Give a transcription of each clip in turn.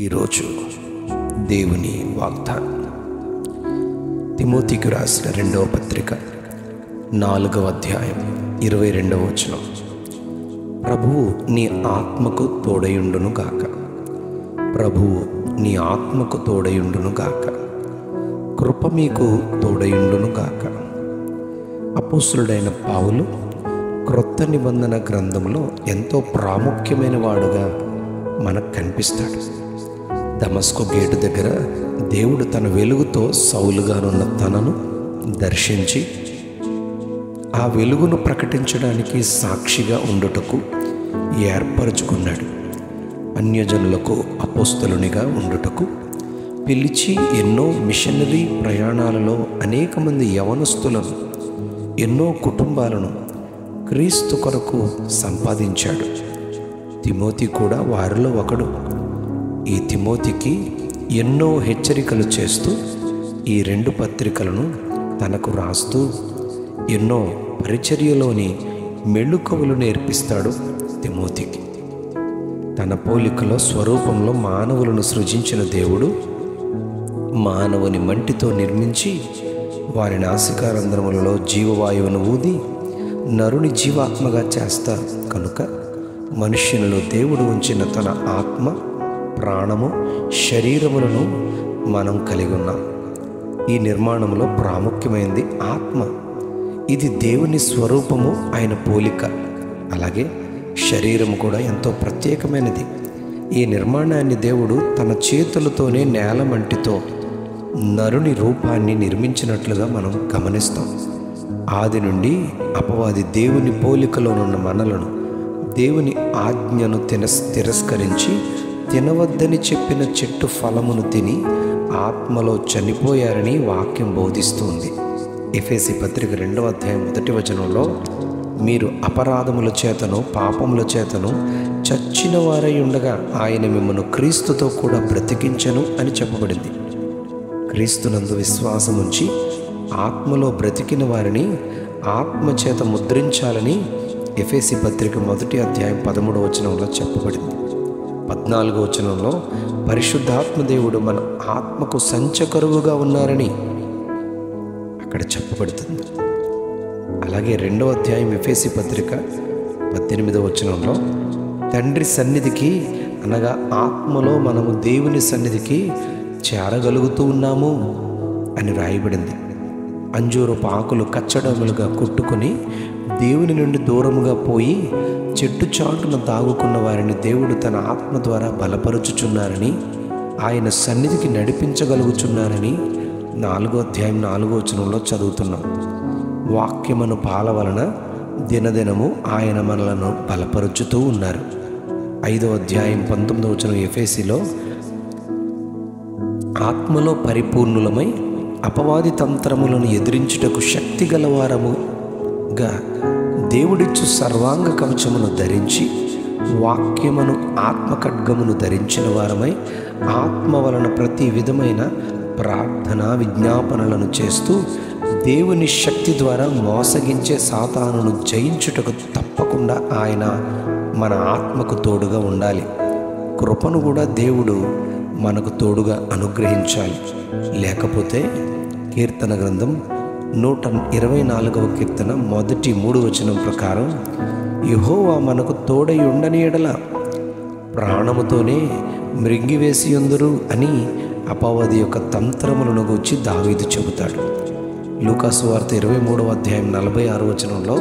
ఈరోజు దేవుని వాగ్దానం తిమోతికి రాసిన 2వ పత్రిక 4వ అధ్యాయం 22వ వచనం. ప్రభువు నీ ఆత్మకు తోడయుండును గాక. ప్రభువు నీ ఆత్మకు తోడయుండును గాక. కృప మీకు తోడయుండును గాక. అపోస్తలుడైన పౌలు క్రొత్త నిబంధన గ్రంథంలో ఎంతో ప్రాముఖ్యమైన వాడుగా మనకు కనిపిస్తాడు. దమస్కు గేటు దగ్గర దేవుడు తన వెలుగుతో సౌలుగానున్న తనను దర్శించి ఆ వెలుగును ప్రకటించడానికి సాక్షిగా ఉండుటకు ఏర్పరచుకున్నాడు. అన్యజనులకు అపోస్తలునిగా ఉండుటకు పిలిచి ఎన్నో మిషనరీ ప్రయాణాలలో అనేక మంది యవనస్తులను, ఎన్నో కుటుంబాలను క్రీస్తు కొరకు సంపాదించాడు. తిమోతి కూడా వారిలో ఒకడు. ఈ తిమోతికి ఎన్నో హెచ్చరికలు చేస్తూ ఈ 2 పత్రికలను తనకు రాస్తూ ఎన్నో పరిచర్యలోని మెళుకువలు నేర్పిస్తాడు తిమోతికి. తన పోలికలో స్వరూపంలో మానవులను సృజించిన దేవుడు మానవుని మంటితో నిర్మించి వారి నాసికారంధ్రములలో జీవవాయువును ఊది నరుని జీవాత్మగా చేస్తారు కనుక మనుష్యులలో దేవుడు ఉంచిన తన ఆత్మ, ప్రాణము, శరీరములను మనం కలిగి ఉన్నాం. ఈ నిర్మాణంలో ప్రాముఖ్యమైనది ఆత్మ. ఇది దేవుని స్వరూపము, ఆయన పోలిక. అలాగే శరీరము కూడా ఎంతో ప్రత్యేకమైనది. ఈ నిర్మాణాన్ని దేవుడు తన చేతులతోనే నేలమంటితో నరుని రూపాన్ని నిర్మించినట్లుగా మనం గమనిస్తాం. ఆది నుండి అపవాది దేవుని పోలికలోనున్న మనలను దేవుని ఆజ్ఞను తిరస్కరించి తినవద్దని చెప్పిన చెట్టు ఫలమును తిని ఆత్మలో చనిపోయారని వాక్యం బోధిస్తుంది. ఎఫెసీ పత్రిక 2వ అధ్యాయం 1వ వచనంలో మీరు అపరాధముల చేతను పాపముల చేతను చచ్చిన వారై ఉండగా ఆయన మిమ్మల్ని క్రీస్తుతో కూడా బ్రతికించెను అని చెప్పబడింది. క్రీస్తునందు విశ్వాసం ఉంచి ఆత్మలో బ్రతికిన వారిని ఆత్మ చేత ముద్రించాలని ఎఫెసీ పత్రిక 1వ అధ్యాయం 13వ వచనంలో చెప్పబడింది. 14వ వచనంలో పరిశుద్ధాత్మ దేవుడు మన ఆత్మకు సంచకరువుగా ఉన్నారని అక్కడ చెప్పబడుతుంది. అలాగే 2వ అధ్యాయం ఎఫెసీ పత్రిక 18వ వచనంలో తండ్రి సన్నిధికి అనగా ఆత్మలో మనము దేవుని సన్నిధికి చేరగలుగుతూ ఉన్నాము అని రాయబడింది. అంజూరపు ఆకులు కచ్చడములుగా కొట్టుకొని దేవుని నుండి దూరముగా పోయి చెట్టు చాటున దాగుకున్న వారిని దేవుడు తన ఆత్మ ద్వారా బలపరుచుచున్నారని, ఆయన సన్నిధికి నడిపించగలుగుచున్నారని 4వ అధ్యాయం 4వ వచనంలో చదువుతున్నాం. వాక్యమును పాల వలన దినదినము ఆయన మనలను బలపరుచుతూ ఉన్నారు. 5వ అధ్యాయం 19వ వచనం ఎఫెసీలో ఆత్మలో పరిపూర్ణులమై అపవాది తంత్రములను ఎదిరించుటకు శక్తి గలవారముగా దేవుడిచ్చు సర్వాంగ కవచమును ధరించి వాక్యమును ఆత్మఖడ్గమును ధరించిన వారమై ఆత్మ వలన ప్రతి విధమైన ప్రార్థన విజ్ఞాపనలను చేస్తూ దేవుని శక్తి ద్వారా మోసగించే సాతానును జయించుటకు తప్పకుండా ఆయన మన ఆత్మకు తోడుగా ఉండాలి. కృపను కూడా దేవుడు మనకు తోడుగా అనుగ్రహించాలి. లేకపోతే కీర్తన గ్రంథం 124వ కీర్తన మొదటి 3 వచనం ప్రకారం యెహోవా మనకు తోడై ఉండని ఎడల ప్రాణముతోనే మృంగివేసి ఉందురు అని అపవాది యొక్క తంత్రములను గూర్చి దావీదు చెబుతాడు. లూకా సువార్త 23వ అధ్యాయం 46వ వచనంలో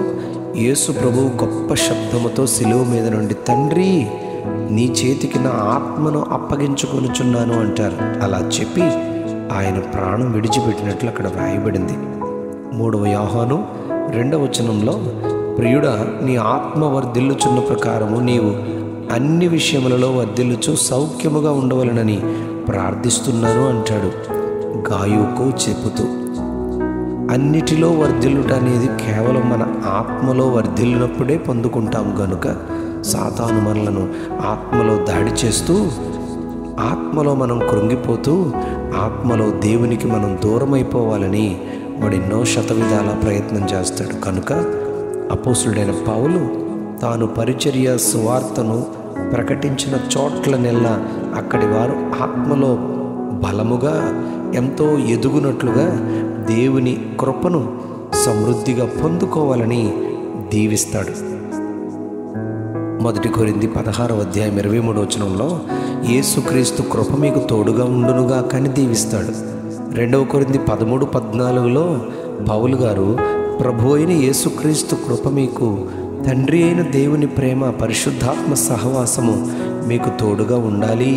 యేసు ప్రభువు గొప్ప శబ్దముతో శిలువ మీద నుండి తండ్రి నీ చేతికి నా ఆత్మను అప్పగించుకొనుచున్నాను అంటారు. అలా చెప్పి ఆయన ప్రాణం విడిచిపెట్టినట్లు అక్కడ వ్రాయబడింది. 3వ యోహాను 2వ వచనంలో ప్రియుడా నీ ఆత్మ వర్ధిల్లుచున్న ప్రకారము నీవు అన్ని విషయములలో వర్ధిల్లుచు సౌఖ్యముగా ఉండవలనని ప్రార్థిస్తున్నాను అంటాడు గాయుకు చెబుతూ. అన్నిటిలో వర్ధిల్లుట అనేది కేవలం మన ఆత్మలో వర్ధిల్లినప్పుడే పొందుకుంటాం గనుక సాతాను మనలను ఆత్మలో దాడి చేస్తూ ఆత్మలో మనం కృంగిపోతూ ఆత్మలో దేవునికి మనం దూరమైపోవాలని వాడు ఎన్నో శతవిధాల ప్రయత్నం చేస్తాడు. కనుక అపోస్తలుడైన పౌలు తాను పరిచర్య సువార్తను ప్రకటించిన చోట్లనెల్లా అక్కడి వారు ఆత్మలో బలముగా ఎంతో ఎదుగునట్లుగా దేవుని కృపను సమృద్ధిగా పొందుకోవాలని దీవిస్తాడు. 1 కొరింథీ 16:23 యేసుక్రీస్తు కృప మీకు తోడుగా ఉండునుగా కానీ దీవిస్తాడు. 2 కొరింథీ 13:14 పౌలు గారు ప్రభు అయిన యేసుక్రీస్తు కృప మీకు, తండ్రి అయిన దేవుని ప్రేమ, పరిశుద్ధాత్మ సహవాసము మీకు తోడుగా ఉండాలి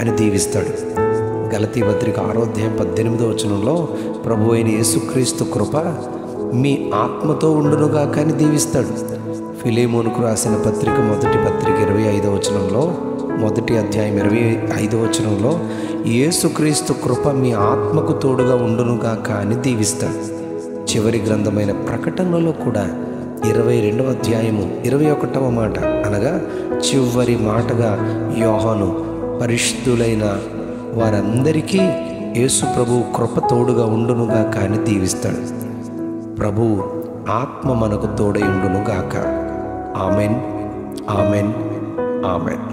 అని దీవిస్తాడు. గలతీ పత్రిక 6:18 ప్రభు అయిన యేసుక్రీస్తు కృప మీ ఆత్మతో ఉండునుగా కానీ దీవిస్తాడు. ఫిలేమోనుకు రాసిన పత్రిక మొదటి పత్రిక 25 మొదటి అధ్యాయం 25 యేసుక్రీస్తు కృప మీ ఆత్మకు తోడుగా ఉండునుగా కానీ దీవిస్తాడు. చివరి గ్రంథమైన ప్రకటనలో కూడా 22వ అధ్యాయము 21వ మాట అనగా చివరి మాటగా యోహాను పరిశుద్ధులైన వారందరికీ యేసు ప్రభు కృప తోడుగా ఉండునుగా కానీ దీవిస్తాడు. ప్రభు ఆత్మ మనకు తోడై ఉండునుగాక. Amen, amen, amen.